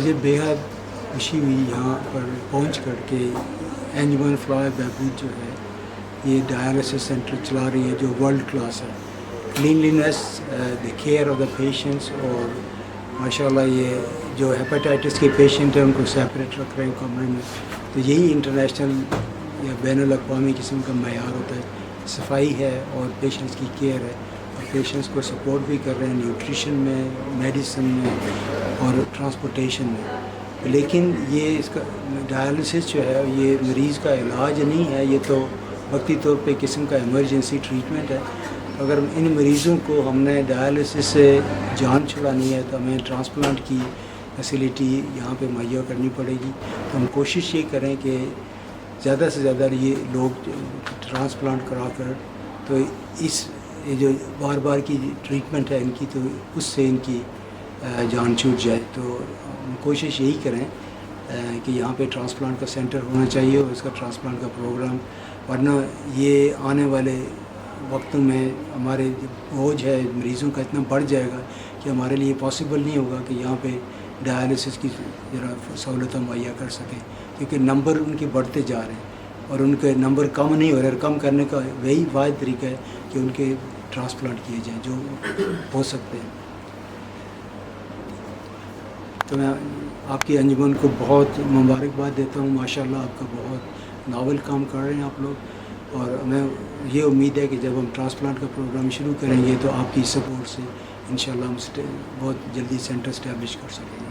مجھے बेहद खुशी हुई यहाँ पर पहुँच कर के अंजुमन फलाह बहबूद जो है ये डायलिसिस सेंटर चला रही है जो वर्ल्ड क्लास है, cleanliness, the care of the patients, और माशाल्लाह ये जो हेपेटाइटिस के पेशेंट हैं उनको सेपरेट रख रहे हैं कमरे में। तो यही इंटरनेशनल या बैनुल अक़वामी किस्म का मयार होता है, सफाई है और पेशेंट्स की केयर है, और पेशेंट्स को सपोर्ट भी कर रहे हैं न्यूट्रिशन में, मेडिसिन में और ट्रांसपोर्टेशन में। लेकिन ये इसका डायलिसिस जो है ये मरीज़ का इलाज नहीं है, ये तो वक्ती तौर पे किस्म का इमरजेंसी ट्रीटमेंट है। अगर इन मरीज़ों को हमने डायलिसिस से जान छुड़ानी है तो हमें ट्रांसप्लांट की फैसिलिटी यहाँ पे मुहैया करनी पड़ेगी। तो हम कोशिश ये करें कि ज़्यादा से ज़्यादा ये लोग ट्रांसप्लांट करा कर तो ये जो बार बार की ट्रीटमेंट है इनकी, तो उससे इनकी जान छूट जाए। तो हम कोशिश यही करें कि यहाँ पे ट्रांसप्लांट का सेंटर होना चाहिए और इसका ट्रांसप्लांट का प्रोग्राम, वरना ये आने वाले वक्तों में हमारे बोझ है मरीज़ों का इतना बढ़ जाएगा कि हमारे लिए पॉसिबल नहीं होगा कि यहाँ पे डायलिसिस की ज़रा सहूलत मुहैया कर सकें, क्योंकि नंबर उनके बढ़ते जा रहे हैं और उनके नंबर कम नहीं हो रहे। कम करने का वही वाहिद तरीका है कि उनके ट्रांसप्लांट किए जाएँ जो हो सकते हैं। तो मैं आपकी अंजुमन को बहुत मुबारकबाद देता हूँ। माशाल्लाह आपका बहुत नावल काम कर रहे हैं आप लोग, और हमें ये उम्मीद है कि जब हम ट्रांसप्लांट का प्रोग्राम शुरू करेंगे तो आपकी सपोर्ट से इंशाल्लाह हम बहुत जल्दी सेंटर इस्टेब्लिश कर सकेंगे।